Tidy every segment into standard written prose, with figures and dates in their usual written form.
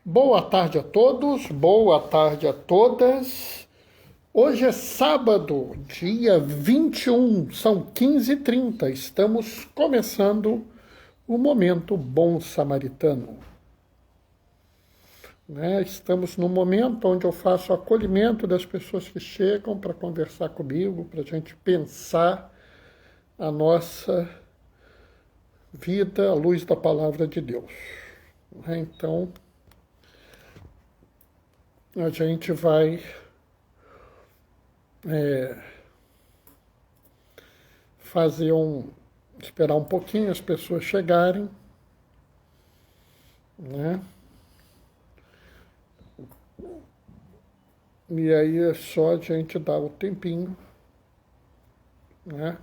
Boa tarde a todos, boa tarde a todas. Hoje é sábado, dia 21, são 15h30. Estamos começando o Momento Bom Samaritano. Estamos no momento onde eu faço acolhimento das pessoas que chegam para conversar comigo, para a gente pensar a nossa vida à luz da Palavra de Deus. Então, a gente vai esperar um pouquinho as pessoas chegarem, né? E aí é só a gente dar o tempinho, né?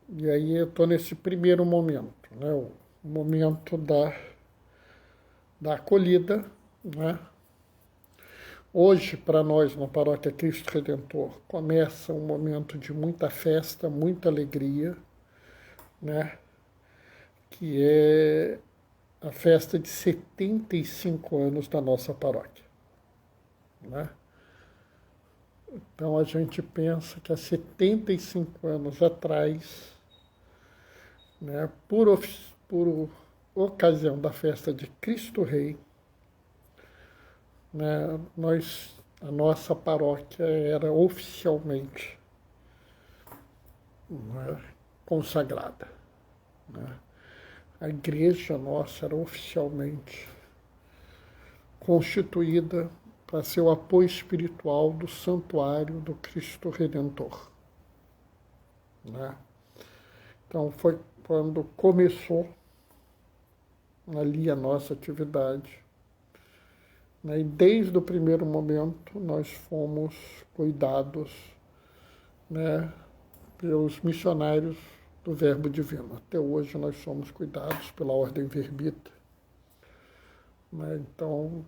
E aí eu estou nesse primeiro momento, né? O momento da acolhida, né? Hoje, para nós, na Paróquia Cristo Redentor, começa um momento de muita festa, muita alegria, né? Que é a festa de 75 anos da nossa paróquia, né? Então a gente pensa que há 75 anos atrás, né, por ocasião da festa de Cristo Rei, né, a nossa paróquia era oficialmente, né, consagrada, né? A igreja nossa era oficialmente constituída para ser o apoio espiritual do santuário do Cristo Redentor, né? Então foi quando começou ali a nossa atividade, né? E desde o primeiro momento nós fomos cuidados, né, pelos missionários do Verbo Divino. Até hoje nós somos cuidados pela Ordem Verbita, né? Então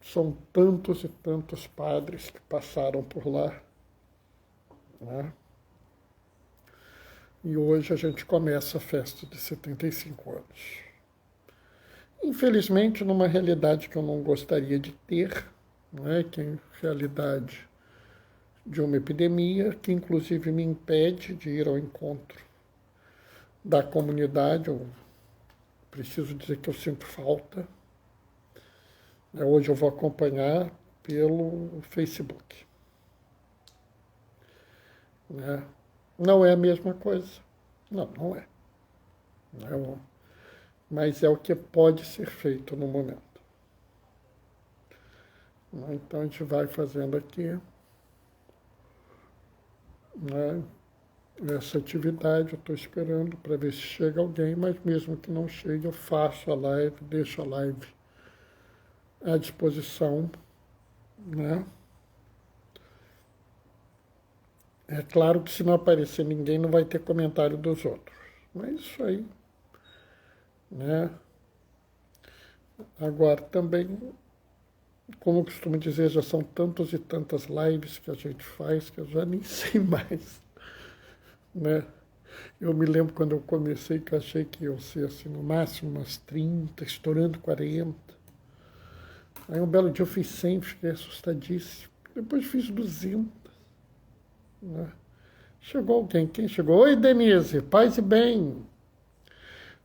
são tantos e tantos padres que passaram por lá, né? E hoje a gente começa a festa de 75 anos. Infelizmente, numa realidade que eu não gostaria de ter, né, que é a realidade de uma epidemia, que inclusive me impede de ir ao encontro da comunidade. Eu preciso dizer que eu sinto falta. Hoje eu vou acompanhar pelo Facebook, né? Não é a mesma coisa. Não, não é. Mas é o que pode ser feito no momento. Então a gente vai fazendo aqui, né, essa atividade. Eu estou esperando para ver se chega alguém, mas mesmo que não chegue, eu faço a live, deixo a live à disposição, né? É claro que se não aparecer ninguém, não vai ter comentário dos outros. Mas isso aí, né? Agora também, como eu costumo dizer, já são tantos e tantas lives que a gente faz que eu já nem sei mais, né? Eu me lembro quando eu comecei que eu achei que iam ser assim, no máximo umas 30, estourando 40. Aí um belo dia eu fiz 100, fiquei assustadíssimo. Depois fiz 200, né? Chegou alguém. Quem chegou? Oi, Denise, paz e bem.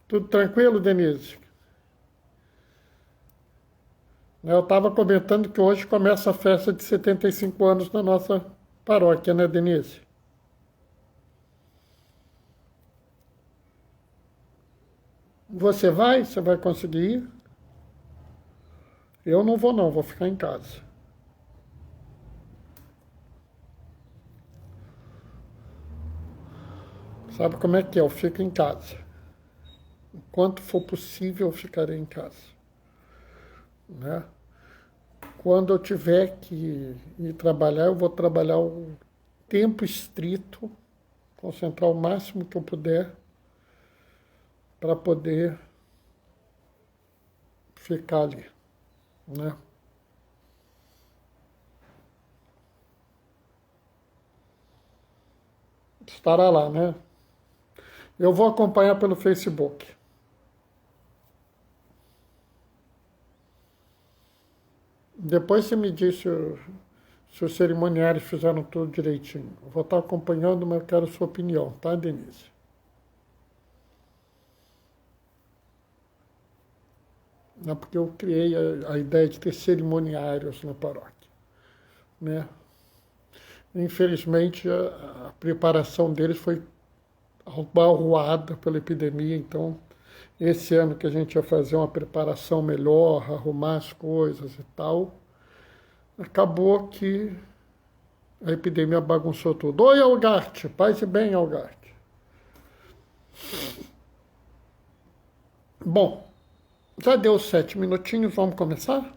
Tudo tranquilo, Denise? Eu estava comentando que hoje começa a festa de 75 anos na nossa paróquia, né, Denise? Você vai? Você vai conseguir ir? Eu não vou não, vou ficar em casa. Sabe como é que é? Eu fico em casa. Enquanto for possível, eu ficarei em casa, né? Quando eu tiver que ir trabalhar, eu vou trabalhar o tempo estrito, concentrar o máximo que eu puder para poder ficar ali, né? Estará lá, né? Eu vou acompanhar pelo Facebook. Depois você me diz se os cerimoniários fizeram tudo direitinho. Eu vou estar acompanhando, mas eu quero a sua opinião, tá, Denise? Não, porque eu criei a ideia de ter cerimoniários na paróquia, né? Infelizmente, a preparação deles foi abalroada pela epidemia, então esse ano que a gente ia fazer uma preparação melhor, arrumar as coisas e tal, acabou que a epidemia bagunçou tudo. Oi, Algarte, paz e bem, Algarte. Bom, já deu 7 minutinhos, vamos começar?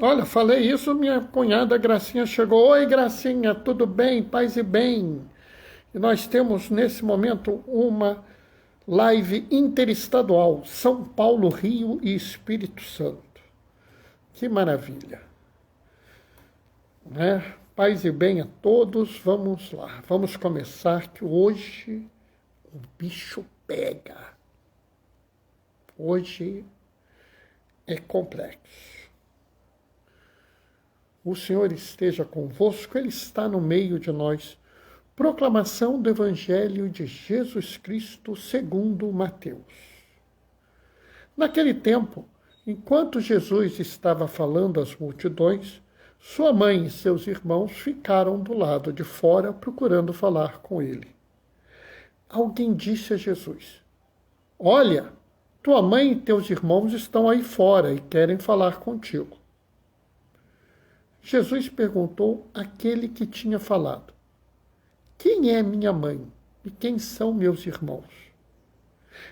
Olha, falei isso, minha cunhada Gracinha chegou. Oi, Gracinha, tudo bem? Paz e bem. E nós temos, nesse momento, uma live interestadual, São Paulo, Rio e Espírito Santo. Que maravilha. Né? Paz e bem a todos, vamos lá. Vamos começar, que hoje o bicho pega. Hoje é complexo. O Senhor esteja convosco, Ele está no meio de nós. Proclamação do Evangelho de Jesus Cristo segundo Mateus. Naquele tempo, enquanto Jesus estava falando às multidões, sua mãe e seus irmãos ficaram do lado de fora procurando falar com ele. Alguém disse a Jesus: Olha, tua mãe e teus irmãos estão aí fora e querem falar contigo. Jesus perguntou àquele que tinha falado: Quem é minha mãe e quem são meus irmãos?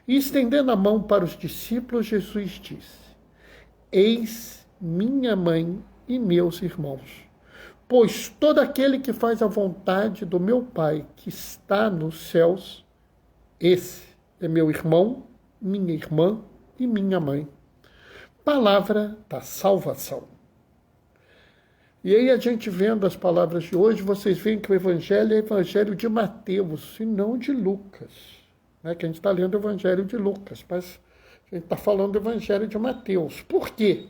E estendendo a mão para os discípulos, Jesus disse: Eis minha mãe e meus irmãos. Pois todo aquele que faz a vontade do meu Pai que está nos céus, esse é meu irmão, minha irmã e minha mãe. Palavra da salvação. E aí a gente vendo as palavras de hoje, vocês veem que o Evangelho é o Evangelho de Mateus e não de Lucas. Né? Que a gente está lendo o Evangelho de Lucas, mas a gente está falando do Evangelho de Mateus. Por quê?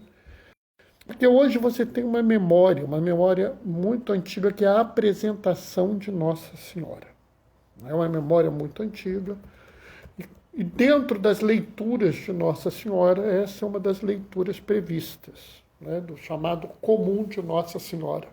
Porque hoje você tem uma memória muito antiga, que é a apresentação de Nossa Senhora. É uma memória muito antiga. E dentro das leituras de Nossa Senhora, essa é uma das leituras previstas. Né, do chamado comum de Nossa Senhora.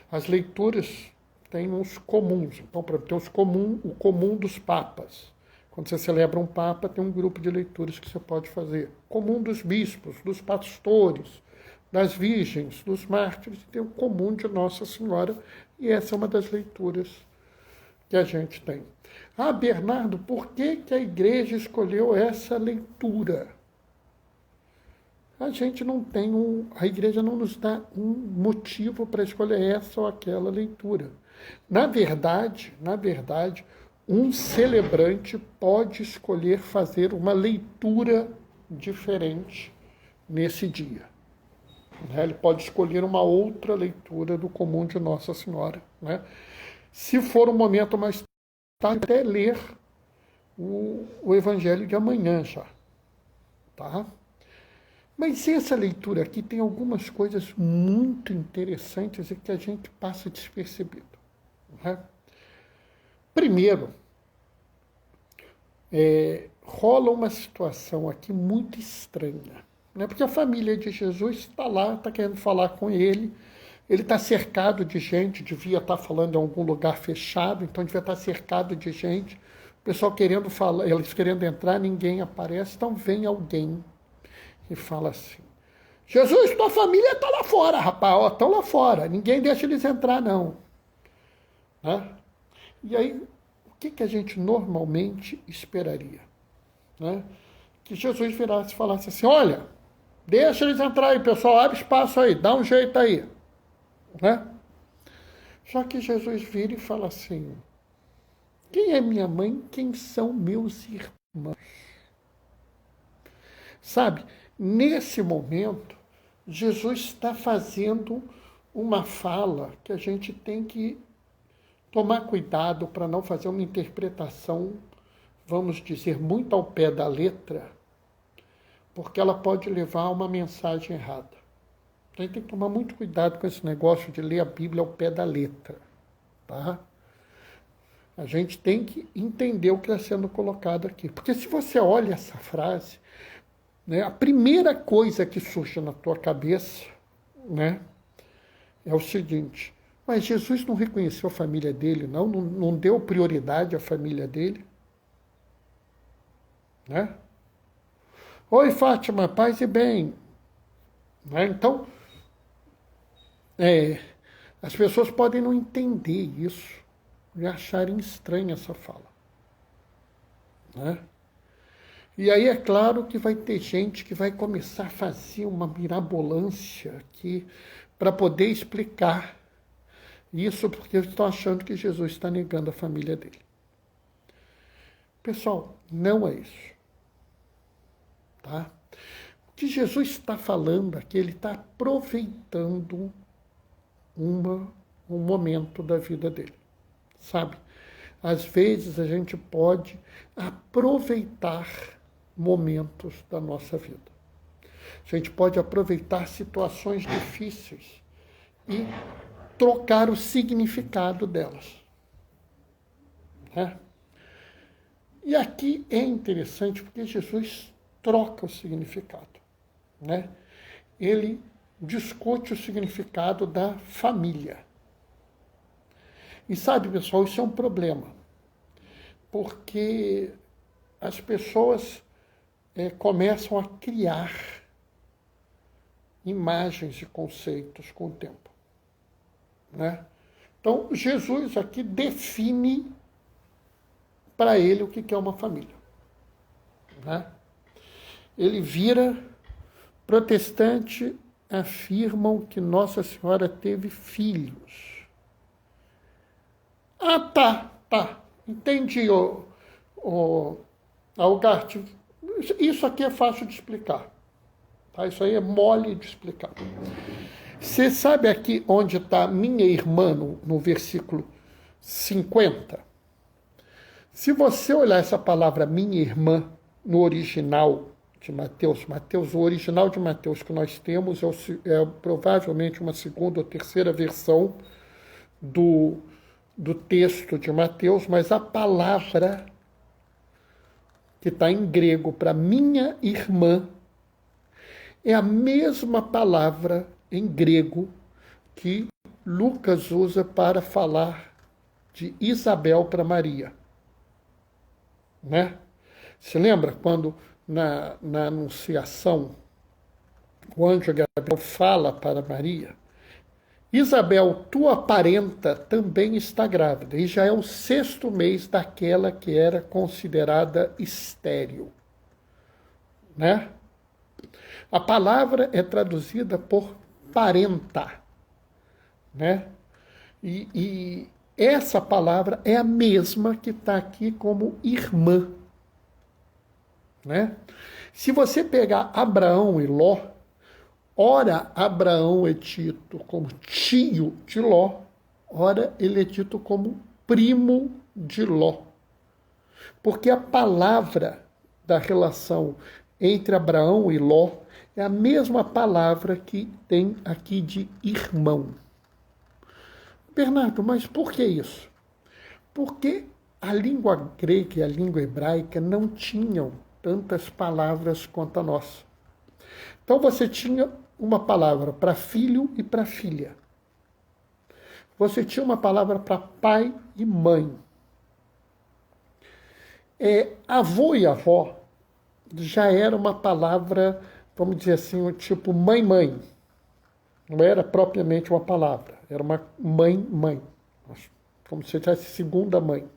As leituras têm uns comuns. Então, para ter o comum dos papas. Quando você celebra um papa, tem um grupo de leituras que você pode fazer. Comum dos bispos, dos pastores, das virgens, dos mártires, tem o comum de Nossa Senhora, e essa é uma das leituras que a gente tem. Ah, Bernardo, por que a igreja escolheu essa leitura? A gente não tem a igreja não nos dá um motivo para escolher essa ou aquela leitura. Na verdade, um celebrante pode escolher fazer uma leitura diferente nesse dia. Ele pode escolher uma outra leitura do comum de Nossa Senhora. Né? Se for um momento mais tarde, até ler o Evangelho de amanhã já. Tá? Mas essa leitura aqui tem algumas coisas muito interessantes e que a gente passa despercebido. Né? Primeiro, rola uma situação aqui muito estranha. Né? Porque a família de Jesus está lá, está querendo falar com ele está cercado de gente, devia estar falando em algum lugar fechado, então devia estar cercado de gente, o pessoal querendo falar, eles querendo entrar, ninguém aparece, então vem alguém e fala assim: Jesus, tua família está lá fora, rapaz, estão lá fora, ninguém deixa eles entrar, não. Né? E aí, o que a gente normalmente esperaria? Né? Que Jesus virasse e falasse assim: olha, deixa eles entrar aí, pessoal, abre espaço aí, dá um jeito aí. Né? Só que Jesus vira e fala assim: quem é minha mãe, quem são meus irmãos? Sabe, nesse momento, Jesus está fazendo uma fala que a gente tem que tomar cuidado para não fazer uma interpretação vamos dizer, muito ao pé da letra, porque ela pode levar a uma mensagem errada. Então, a gente tem que tomar muito cuidado com esse negócio de ler a Bíblia ao pé da letra, tá? A gente tem que entender o que está sendo colocado aqui. Porque se você olha essa frase, né, a primeira coisa que surge na tua cabeça, né, é o seguinte: mas Jesus não reconheceu a família dele, não deu prioridade à família dele? Né? Oi, Fátima, paz e bem. Né? Então, as pessoas podem não entender isso e acharem estranha essa fala. Né? E aí é claro que vai ter gente que vai começar a fazer uma mirabolância aqui para poder explicar isso, porque estão achando que Jesus está negando a família dele. Pessoal, não é isso. Tá? O que Jesus está falando aqui, ele está aproveitando um momento da vida dele. Sabe? Às vezes a gente pode aproveitar momentos da nossa vida. A gente pode aproveitar situações difíceis e trocar o significado delas. Né? E aqui é interessante porque Jesus troca o significado. Né? Ele discute o significado da família. E sabe, pessoal, isso é um problema, porque as pessoas começam a criar imagens e conceitos com o tempo. Né? Então, Jesus aqui define para ele o que é uma família. Né? Ele vira protestante, afirmam que Nossa Senhora teve filhos. Ah, tá. Entendi, Algarte. Isso aqui é fácil de explicar. Tá? Isso aí é mole de explicar. Você sabe aqui onde está minha irmã no versículo 50? Se você olhar essa palavra minha irmã no original de Mateus, o original de Mateus que nós temos é provavelmente uma segunda ou terceira versão do texto de Mateus, mas a palavra que está em grego para minha irmã é a mesma palavra em grego que Lucas usa para falar de Isabel para Maria. Né? Se lembra quando na Anunciação o anjo Gabriel fala para Maria: Isabel, tua parenta também está grávida, e já é o 6º mês daquela que era considerada estéril. Né? A palavra é traduzida por parenta. Né? E essa palavra é a mesma que está aqui como irmã. Né? Se você pegar Abraão e Ló, ora Abraão é dito como tio de Ló, ora ele é dito como primo de Ló. Porque a palavra da relação entre Abraão e Ló é a mesma palavra que tem aqui de irmão. Bernardo, mas por que isso? Porque a língua grega e a língua hebraica não tinham tantas palavras quanto a nossa. Então você tinha uma palavra para filho e para filha. Você tinha uma palavra para pai e mãe. Avô e avó já era uma palavra, vamos dizer assim, tipo mãe-mãe. Não era propriamente uma palavra, era uma mãe-mãe. Como se tivesse segunda mãe,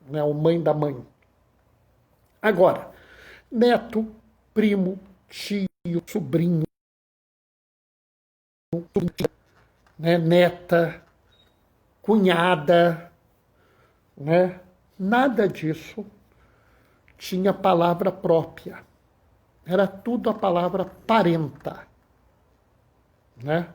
né? O mãe da mãe. Agora, neto, primo, tio, sobrinho, né? Neta, cunhada, né? Nada disso tinha palavra própria. Era tudo a palavra parenta. Né?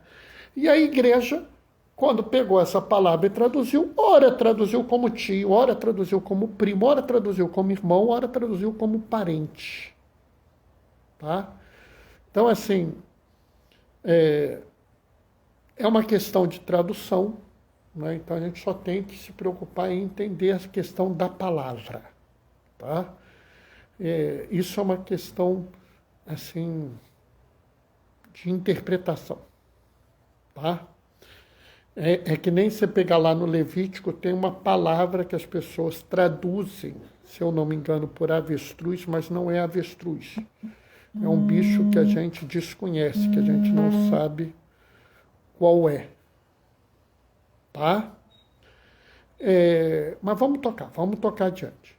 E a igreja quando pegou essa palavra e traduziu, ora traduziu como tio, ora traduziu como primo, ora traduziu como irmão, ora traduziu como parente. Tá? Então, assim, é uma questão de tradução, né? Então a gente só tem que se preocupar em entender a questão da palavra. Tá? Isso é uma questão, assim, de interpretação. Tá? É que nem você pegar lá no Levítico, tem uma palavra que as pessoas traduzem, se eu não me engano, por avestruz, mas não é avestruz. É um bicho que a gente desconhece, que a gente não sabe qual é. Tá? Mas vamos tocar adiante.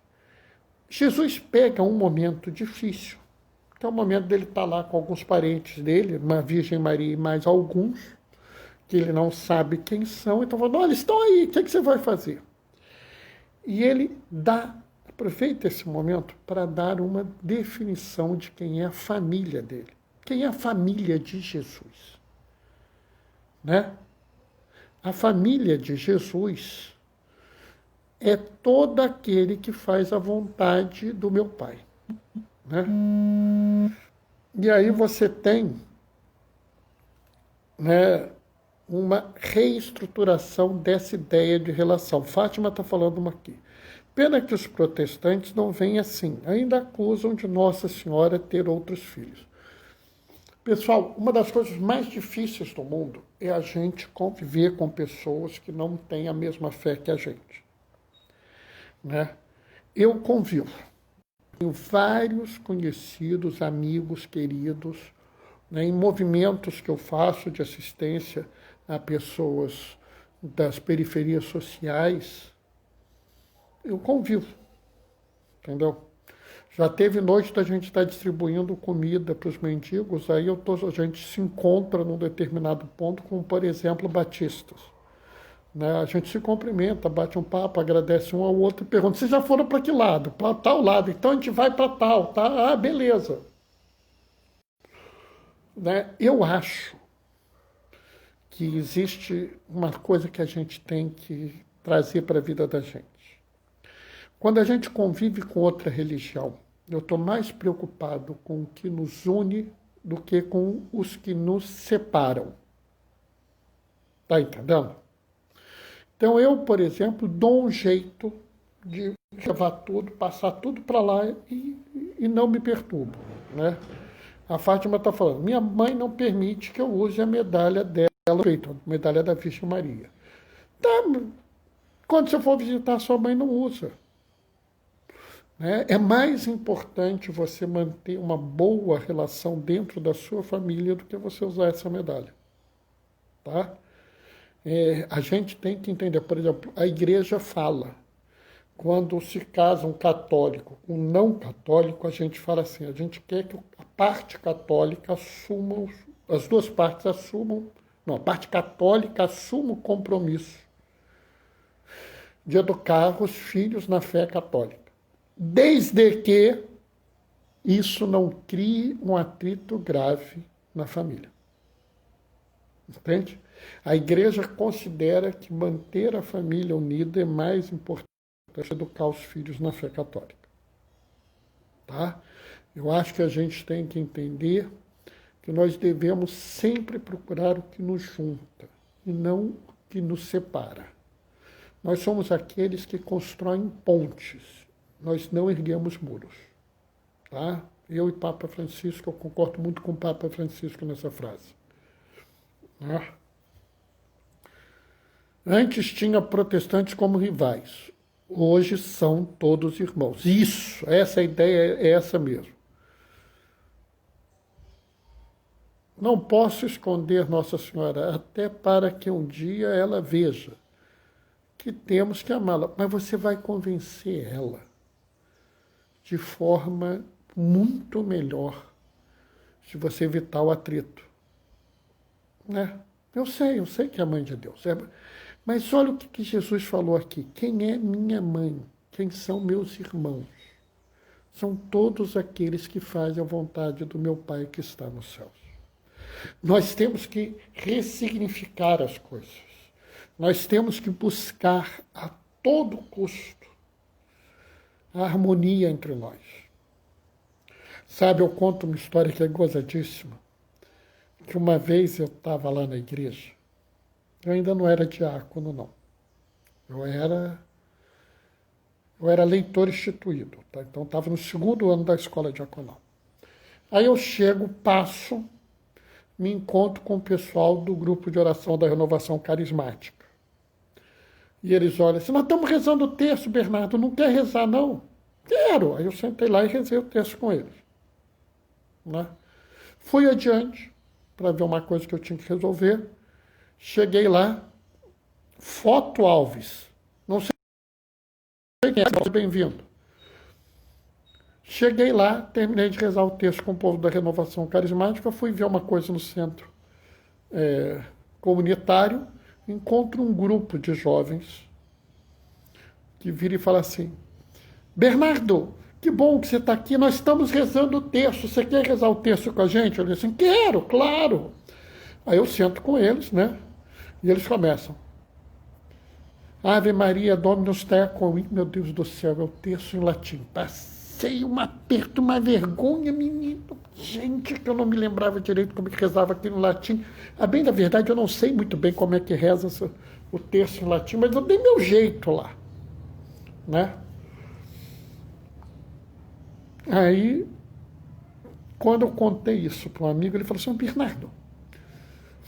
Jesus pega um momento difícil, que é o momento dele estar lá com alguns parentes dele, uma Virgem Maria e mais alguns, que ele não sabe quem são, então falando, olha, estão aí, o que você vai fazer? E ele aproveita esse momento para dar uma definição de quem é a família dele, quem é a família de Jesus. Né? A família de Jesus é todo aquele que faz a vontade do meu Pai. Né? E aí você tem, né, uma reestruturação dessa ideia de relação. Fátima está falando uma aqui. Pena que os protestantes não veem assim, ainda acusam de Nossa Senhora ter outros filhos. Pessoal, uma das coisas mais difíceis do mundo é a gente conviver com pessoas que não têm a mesma fé que a gente. Né? Eu convivo. Tenho vários conhecidos, amigos, queridos, né, em movimentos que eu faço de assistência a pessoas das periferias sociais, eu convivo, entendeu? Já teve noite da gente estar distribuindo comida para os mendigos, aí a gente se encontra num determinado ponto com, por exemplo, batistas. Né? A gente se cumprimenta, bate um papo, agradece um ao outro e pergunta, vocês já foram para que lado? Para tal lado, então a gente vai para tal, tá? Ah, beleza. Né? Eu acho que existe uma coisa que a gente tem que trazer para a vida da gente. Quando a gente convive com outra religião, eu estou mais preocupado com o que nos une do que com os que nos separam. Está entendendo? Então eu, por exemplo, dou um jeito de levar tudo, passar tudo para lá e não me perturbo. Né? A Fátima está falando, minha mãe não permite que eu use a medalha dela, a medalha da Virgem Maria. Tá, quando você for visitar, sua mãe não usa. Né? É mais importante você manter uma boa relação dentro da sua família do que você usar essa medalha. Tá? A gente tem que entender, por exemplo, a igreja fala, quando se casa um católico com um não católico, a gente fala assim, a gente quer que a parte católica assuma, as duas partes assumam, não, a parte católica assuma o compromisso de educar os filhos na fé católica, desde que isso não crie um atrito grave na família. Entende? A igreja considera que manter a família unida é mais importante do que educar os filhos na fé católica. Tá? Eu acho que a gente tem que entender que nós devemos sempre procurar o que nos junta e não o que nos separa. Nós somos aqueles que constroem pontes, nós não erguemos muros. Tá? Eu e Papa Francisco, eu concordo muito com o Papa Francisco nessa frase. Tá? Antes tinha protestantes como rivais, hoje são todos irmãos. Isso, essa ideia é essa mesmo. Não posso esconder Nossa Senhora, até para que um dia ela veja que temos que amá-la. Mas você vai convencer ela de forma muito melhor se você evitar o atrito. Né? Eu sei que é a mãe de Deus. Mas olha o que Jesus falou aqui. Quem é minha mãe? Quem são meus irmãos? São todos aqueles que fazem a vontade do meu Pai que está nos céus. Nós temos que ressignificar as coisas. Nós temos que buscar a todo custo a harmonia entre nós. Sabe, eu conto uma história que é gozadíssima, que uma vez eu estava lá na igreja, eu ainda não era diácono, não. Eu era leitor instituído, tá? Então estava no segundo ano da escola diaconal. Aí eu chego, passo, me encontro com o pessoal do grupo de oração da Renovação Carismática. E eles olham assim, nós estamos rezando o texto, Bernardo, não quer rezar, não? Quero. Aí eu sentei lá e rezei o texto com eles. Né? Fui adiante para ver uma coisa que eu tinha que resolver. Cheguei lá, Foto Alves. Não sei quem é, bem-vindo. Cheguei lá, terminei de rezar o texto com o povo da Renovação Carismática, fui ver uma coisa no centro comunitário, encontro um grupo de jovens que vira e fala assim, Bernardo, que bom que você está aqui, nós estamos rezando o texto, você quer rezar o texto com a gente? Eu disse assim, quero, claro. Aí eu sento com eles, né? E eles começam. Ave Maria, Dominus tecum, meu Deus do céu, é o texto em latim. Passei um aperto, uma vergonha, menino. Gente, que eu não me lembrava direito como é que rezava aqui no latim. A bem da verdade, eu não sei muito bem como é que reza o texto em latim, mas eu dei meu jeito lá, né? Aí, quando eu contei isso para um amigo, ele falou assim, Bernardo,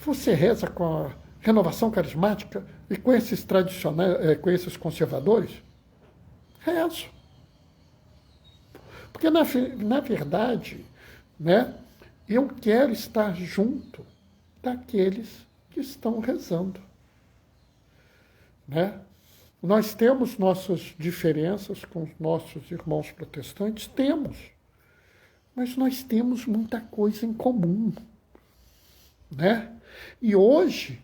você reza com a Renovação Carismática e com esses tradicionais, com esses conservadores? Rezo. Porque, na verdade, né, eu quero estar junto daqueles que estão rezando. Né? Nós temos nossas diferenças com os nossos irmãos protestantes? Temos. Mas nós temos muita coisa em comum. Né? E hoje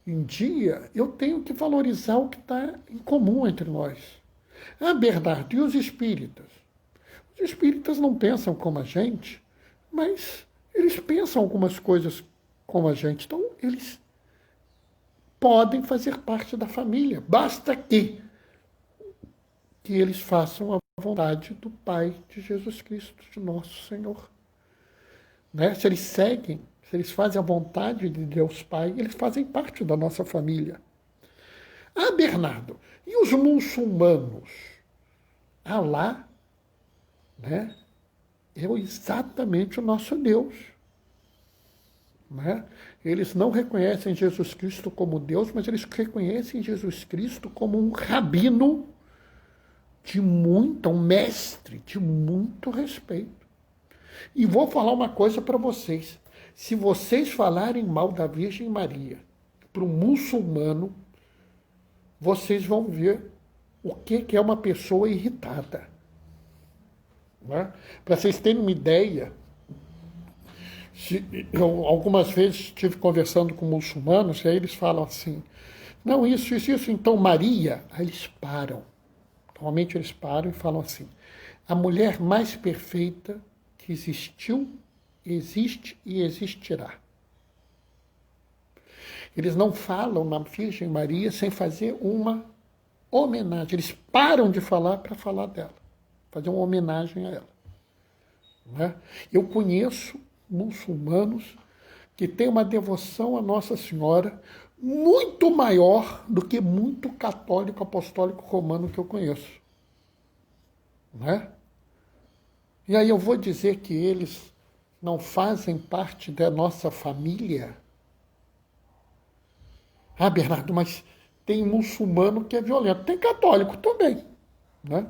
em dia, eu tenho que valorizar o que está em comum entre nós. Ah, Bernardo, e os espíritas? Os espíritas não pensam como a gente, mas eles pensam algumas coisas como a gente. Então, eles podem fazer parte da família. Basta que eles façam a vontade do Pai de Jesus Cristo, de nosso Senhor. Né? Se eles seguem, se eles fazem a vontade de Deus Pai, eles fazem parte da nossa família. Ah, Bernardo, e os muçulmanos? Alá, né, é exatamente o nosso Deus. Né? Eles não reconhecem Jesus Cristo como Deus, mas eles reconhecem Jesus Cristo como um rabino um mestre de muito respeito. E vou falar uma coisa para vocês. Se vocês falarem mal da Virgem Maria para um muçulmano, vocês vão ver o que é uma pessoa irritada. Né? Para vocês terem uma ideia, eu algumas vezes estive conversando com muçulmanos e aí eles falam assim, não, isso, então Maria, aí eles param. Normalmente eles param e falam assim, a mulher mais perfeita que existiu, existe e existirá. Eles não falam na Virgem Maria sem fazer uma homenagem. Eles param de falar para falar dela, fazer uma homenagem a ela. Né? Eu conheço muçulmanos que têm uma devoção à Nossa Senhora muito maior do que muito católico apostólico romano que eu conheço. Né? E aí eu vou dizer que eles não fazem parte da nossa família? Ah, Bernardo, mas tem muçulmano que é violento. Tem católico também, né?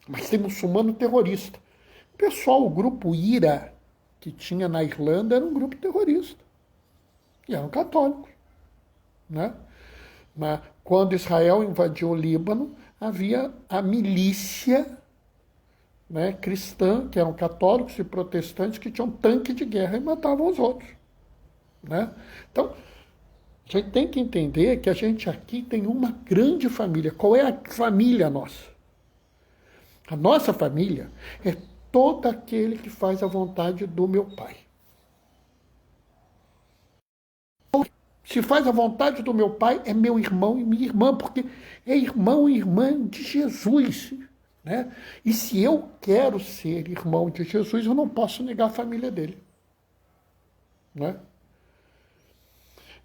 Mas tem muçulmano terrorista. Pessoal, o grupo IRA que tinha na Irlanda era um grupo terrorista. E eram católicos, né? Mas quando Israel invadiu o Líbano, havia a milícia, né, cristã, que eram católicos e protestantes, que tinham tanque de guerra e matavam os outros. Né? Então, a gente tem que entender que a gente aqui tem uma grande família. Qual é a família nossa? A nossa família é todo aquele que faz a vontade do meu Pai. Se faz a vontade do meu Pai, é meu irmão e minha irmã, porque é irmão e irmã de Jesus. Né? E se eu quero ser irmão de Jesus, eu não posso negar a família dele. Né?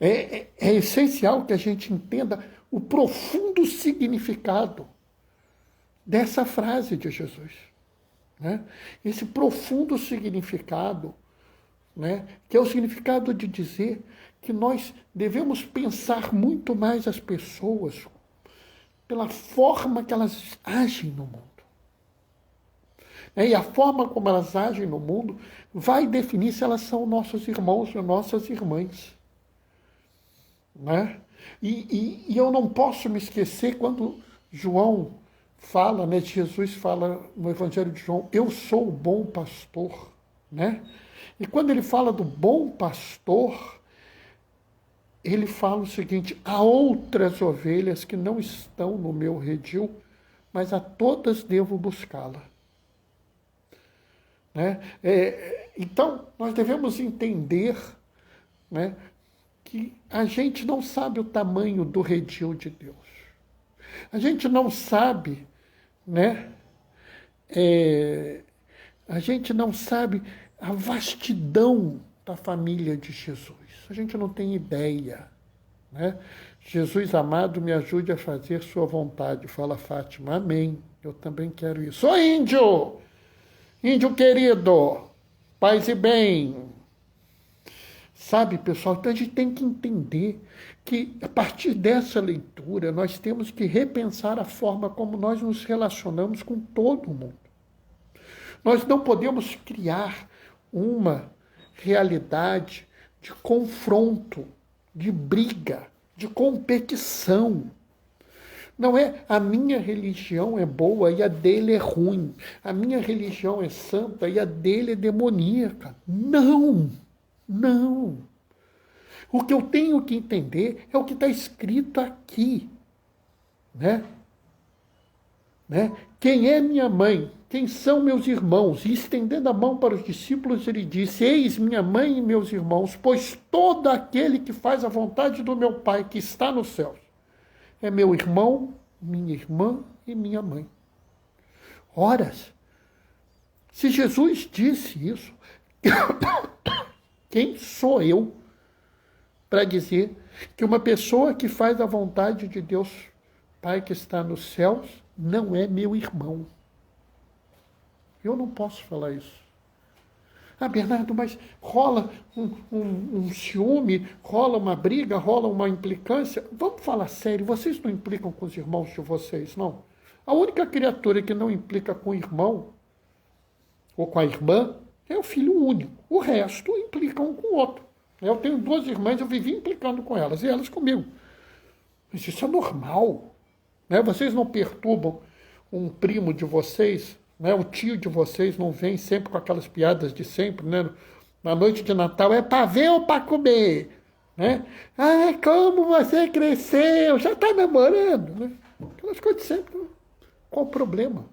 É essencial que a gente entenda o profundo significado dessa frase de Jesus. Né? Esse profundo significado, né? Que é o significado de dizer que nós devemos pensar muito mais as pessoas pela forma que elas agem no mundo. E a forma como elas agem no mundo vai definir se elas são nossos irmãos ou nossas irmãs. Né? E eu não posso me esquecer quando João fala, né, Jesus fala no Evangelho de João, eu sou o bom pastor. Né? E quando ele fala do bom pastor, ele fala o seguinte: há outras ovelhas que não estão no meu redil, mas a todas devo buscá-la. Né? Então, nós devemos entender, né, que a gente não sabe o tamanho do redil de Deus. A gente não sabe, né, a gente não sabe a vastidão da família de Jesus. A gente não tem ideia. Né? Jesus amado, me ajude a fazer sua vontade. Fala Fátima, amém. Eu também quero isso. Ô índio! Índio querido, paz e bem. Sabe, pessoal, então a gente tem que entender que a partir dessa leitura nós temos que repensar a forma como nós nos relacionamos com todo mundo. Nós não podemos criar uma realidade de confronto, de briga, de competição. Não é a minha religião é boa e a dele é ruim. A minha religião é santa e a dele é demoníaca. Não, não. O que eu tenho que entender é o que está escrito aqui. Né? Quem é minha mãe? Quem são meus irmãos? E estendendo a mão para os discípulos, ele disse: eis minha mãe e meus irmãos, pois todo aquele que faz a vontade do meu Pai que está nos céus é meu irmão, minha irmã e minha mãe. Ora, se Jesus disse isso, quem sou eu para dizer que uma pessoa que faz a vontade de Deus, Pai que está nos céus, não é meu irmão? Eu não posso falar isso. Ah, Bernardo, mas rola um ciúme, rola uma briga, rola uma implicância. Vamos falar sério, vocês não implicam com os irmãos de vocês, não? A única criatura que não implica com o irmão ou com a irmã é o filho único. O resto implica um com o outro. Eu tenho 2 irmãs, eu vivi implicando com elas e elas comigo. Mas isso é normal. Né? Vocês não perturbam um primo de vocês, né? O tio de vocês não vem sempre com aquelas piadas de sempre, né? Na noite de Natal é para ver ou para comer? Né? Ah, como você cresceu, já está namorando. Né? Aquelas coisas de sempre. Né? Qual o problema?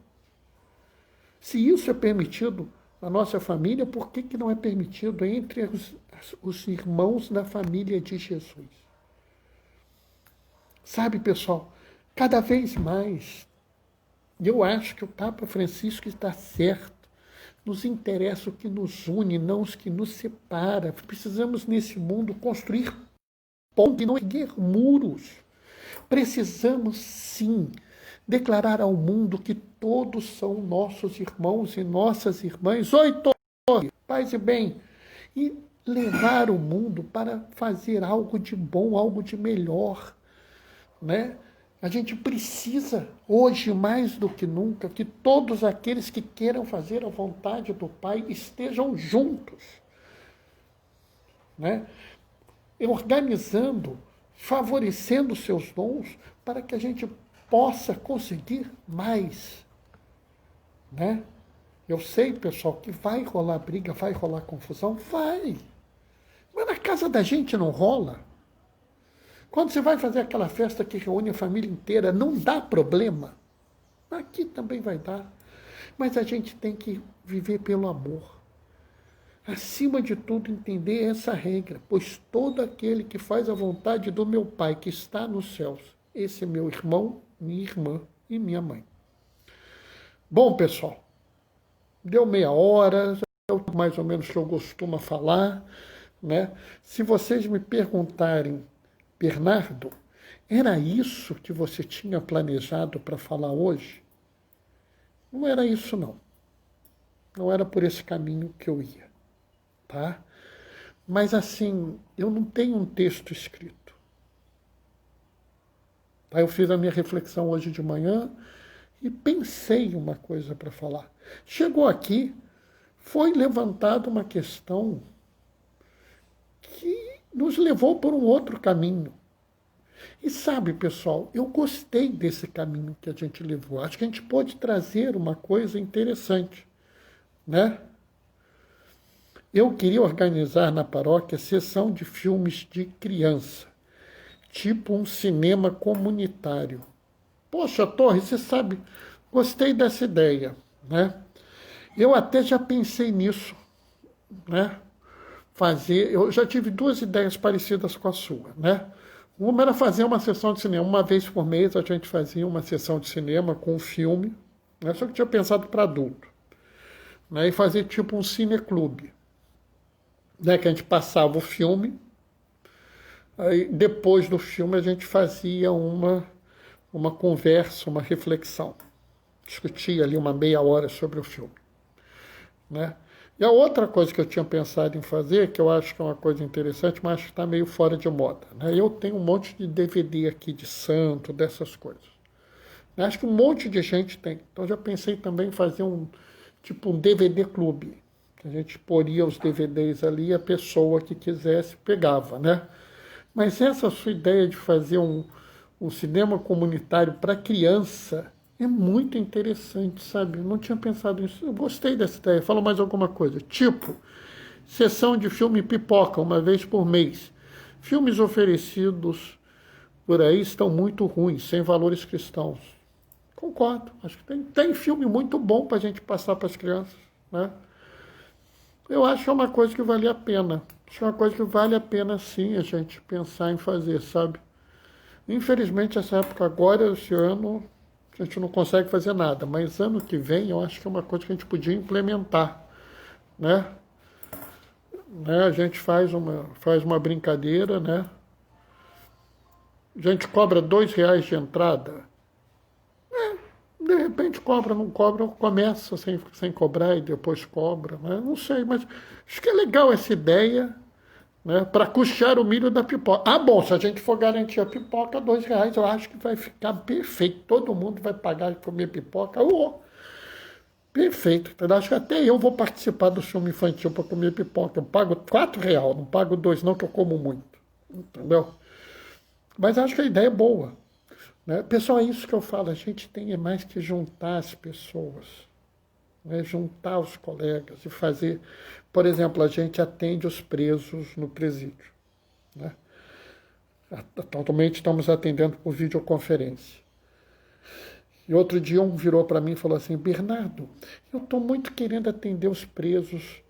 Se isso é permitido na nossa família, por que não é permitido entre os irmãos da família de Jesus? Sabe, pessoal, cada vez mais, eu acho que o Papa Francisco está certo. Nos interessa o que nos une, não os que nos separa. Precisamos, nesse mundo, construir pontes e não erguer muros. Precisamos, sim, declarar ao mundo que todos são nossos irmãos e nossas irmãs. Oi, todos, paz e bem. E levar o mundo para fazer algo de bom, algo de melhor. Né? A gente precisa, hoje mais do que nunca, que todos aqueles que queiram fazer a vontade do Pai estejam juntos. Né? Organizando, favorecendo seus dons para que a gente possa conseguir mais. Né? Eu sei, pessoal, que vai rolar briga, vai rolar confusão, vai. Mas na casa da gente não rola. Quando você vai fazer aquela festa que reúne a família inteira, não dá problema. Aqui também vai dar. Mas a gente tem que viver pelo amor. acima de tudo, entender essa regra, pois todo aquele que faz a vontade do meu Pai que está nos céus, esse é meu irmão, minha irmã e minha mãe. Bom, pessoal, deu meia hora, é o mais ou menos que eu costumo falar, né? Se vocês me perguntarem, Bernardo, era isso que você tinha planejado para falar hoje? Não era isso, não. Não era por esse caminho que eu ia, tá? Mas assim, eu não tenho um texto escrito. Tá? Eu fiz a minha reflexão hoje de manhã e pensei uma coisa para falar. Chegou aqui, foi levantada uma questão que nos levou por um outro caminho. E sabe, pessoal, eu gostei desse caminho que a gente levou. Acho que a gente pode trazer uma coisa interessante, né? Eu queria organizar na paróquia sessão de filmes de criança, tipo um cinema comunitário. Poxa, Torre, você sabe, gostei dessa ideia, né? Eu até já pensei nisso, né? Eu já tive duas ideias parecidas com a sua, né? Uma era fazer uma sessão de cinema, uma vez por mês a gente fazia uma sessão de cinema com um filme, né? Só que tinha pensado para adulto, né? E fazer tipo um cineclube, né? Que a gente passava o filme, aí depois do filme a gente fazia uma conversa, uma reflexão, discutia ali uma meia hora sobre o filme, né? E a outra coisa que eu tinha pensado em fazer, que eu acho que é uma coisa interessante, mas acho que está meio fora de moda, né? Eu tenho um monte de DVD aqui de santo, dessas coisas. Acho que um monte de gente tem. Então já pensei também em fazer um DVD clube. A gente poria os DVDs ali e a pessoa que quisesse pegava, né? Mas essa sua ideia de fazer um cinema comunitário para criança é muito interessante, sabe? Eu não tinha pensado nisso. Eu gostei dessa ideia. Fala mais alguma coisa. Tipo, sessão de filme pipoca, uma vez por mês. Filmes oferecidos por aí estão muito ruins, sem valores cristãos. Concordo. Acho que tem filme muito bom para a gente passar para as crianças, né? Eu acho que é uma coisa que vale a pena. Acho que é uma coisa que vale a pena, sim, a gente pensar em fazer, sabe? Infelizmente, essa época agora, esse ano, a gente não consegue fazer nada, mas ano que vem eu acho que é uma coisa que a gente podia implementar, né? A gente faz uma brincadeira, né? A gente cobra R$ 2 de entrada. De repente cobra, não cobra, começa sem cobrar e depois cobra, né? Não sei, mas acho que é legal essa ideia, né? Para custear o milho da pipoca. Ah, bom, se a gente for garantir a pipoca, R$ 2, eu acho que vai ficar perfeito. Todo mundo vai pagar e comer pipoca. Perfeito. Então, acho que até eu vou participar do filme infantil para comer pipoca. Eu pago R$ 4, não pago 2 não, que eu como muito. Entendeu? Mas acho que a ideia é boa, né? Pessoal, é isso que eu falo. A gente tem mais que juntar as pessoas, né? Juntar os colegas e fazer... Por exemplo, a gente atende os presos no presídio, né? Atualmente estamos atendendo por videoconferência. E outro dia um virou para mim e falou assim, Bernardo, eu estou muito querendo atender os presos,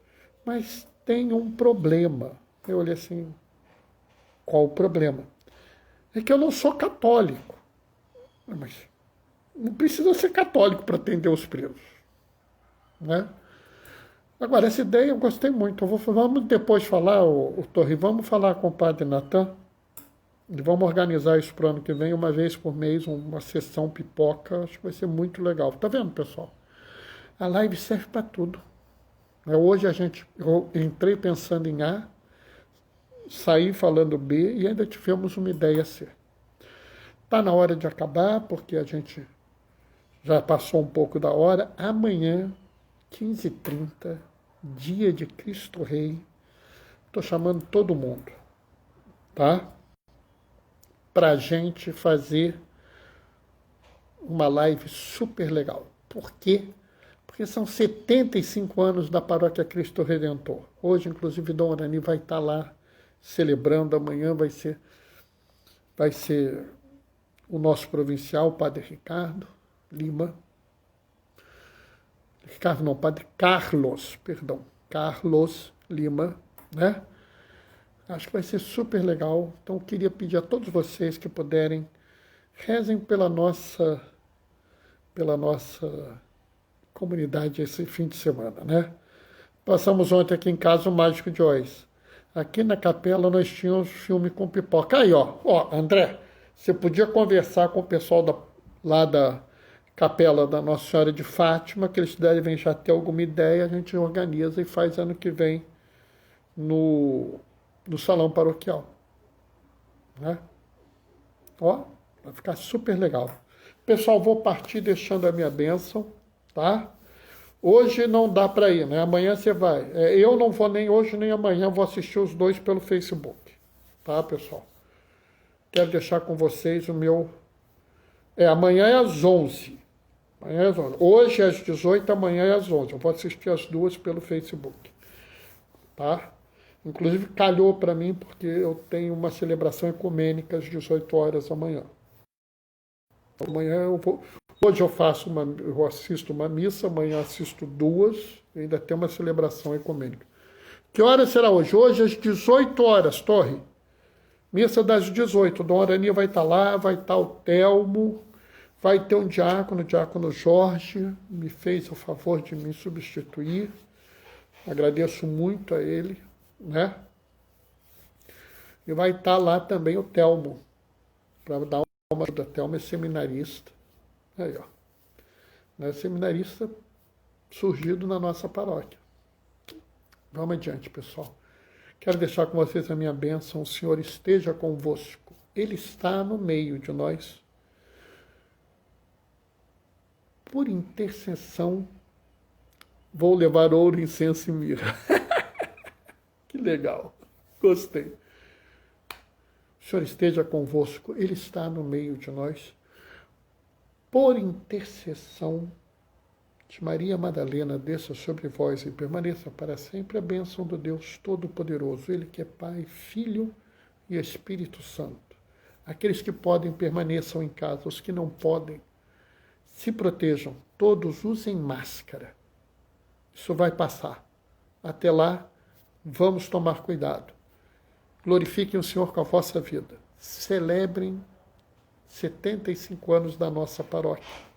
mas tem um problema. Eu olhei assim, qual o problema? É que eu não sou católico. Mas não precisa ser católico para atender os presos, né? Agora, essa ideia eu gostei muito. Vamos depois falar, o Torre, vamos falar com o Padre Natan. E vamos organizar isso para o ano que vem, uma vez por mês, uma sessão pipoca. Acho que vai ser muito legal. Tá vendo, pessoal? A live serve para tudo. Hoje eu entrei pensando em A, saí falando B e ainda tivemos uma ideia C. Está na hora de acabar, porque a gente já passou um pouco da hora. Amanhã, 15h30, dia de Cristo Rei. Estou chamando todo mundo, tá? Para a gente fazer uma live super legal. Por quê? Porque são 75 anos da Paróquia Cristo Redentor. Hoje, inclusive, Dom Arani vai estar lá celebrando. Amanhã vai ser o nosso provincial, o Padre Ricardo Lima. Padre Carlos, perdão. Carlos Lima, né? Acho que vai ser super legal. Então, eu queria pedir a todos vocês que puderem, rezem pela nossa comunidade esse fim de semana, né? Passamos ontem aqui em casa o Mágico de Oz. Aqui na capela nós tínhamos filme com pipoca. Aí, ó, André, você podia conversar com o pessoal lá da capela da Nossa Senhora de Fátima, que eles devem já ter alguma ideia, a gente organiza e faz ano que vem no salão paroquial, né? Ó, vai ficar super legal. Pessoal, vou partir deixando a minha bênção, tá? Hoje não dá para ir, né? Amanhã você vai. Eu não vou nem hoje nem amanhã, vou assistir os dois pelo Facebook, tá, pessoal? Quero deixar com vocês o meu... amanhã é às 11. Amanhã é às 11. Hoje é às 18, amanhã é às 11. Eu vou assistir as duas pelo Facebook, tá? Inclusive, calhou para mim, porque eu tenho uma celebração ecumênica às 18 horas amanhã. Amanhã eu vou... Hoje eu assisto uma missa, amanhã assisto duas, e ainda tem uma celebração ecumênica. Que hora será hoje? Hoje às 18 horas, Torre. Missa das 18. Dona Arania vai estar lá, vai estar o Telmo, vai ter um diácono, o diácono Jorge, me fez o favor de me substituir. Agradeço muito a ele, né? E vai estar lá também o Telmo, para dar uma ajuda. Telmo é seminarista. Aí, ó. É seminarista surgido na nossa paróquia. Vamos adiante, pessoal. Quero deixar com vocês a minha bênção. O Senhor esteja convosco. Ele está no meio de nós. Por intercessão, vou levar ouro, incenso e mirra. Que legal. Gostei. O Senhor esteja convosco. Ele está no meio de nós. Por intercessão de Maria Madalena, desça sobre vós e permaneça para sempre a bênção do Deus Todo-Poderoso, Ele que é Pai, Filho e Espírito Santo. Aqueles que podem, permaneçam em casa. Os que não podem, se protejam. Todos usem máscara. Isso vai passar. Até lá, vamos tomar cuidado. Glorifiquem o Senhor com a vossa vida. Celebrem 75 anos da nossa paróquia.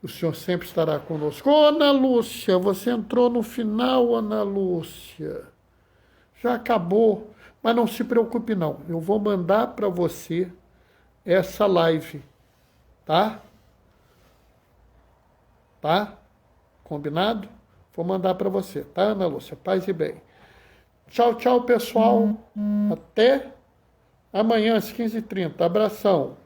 O Senhor sempre estará conosco. Ô, Ana Lúcia, você entrou no final, Ana Lúcia. Já acabou. Mas não se preocupe, não. Eu vou mandar para você essa live. Tá? Tá? Combinado? Vou mandar para você. Tá, Ana Lúcia? Paz e bem. Tchau, tchau, pessoal. Até amanhã às 15h30. Abração.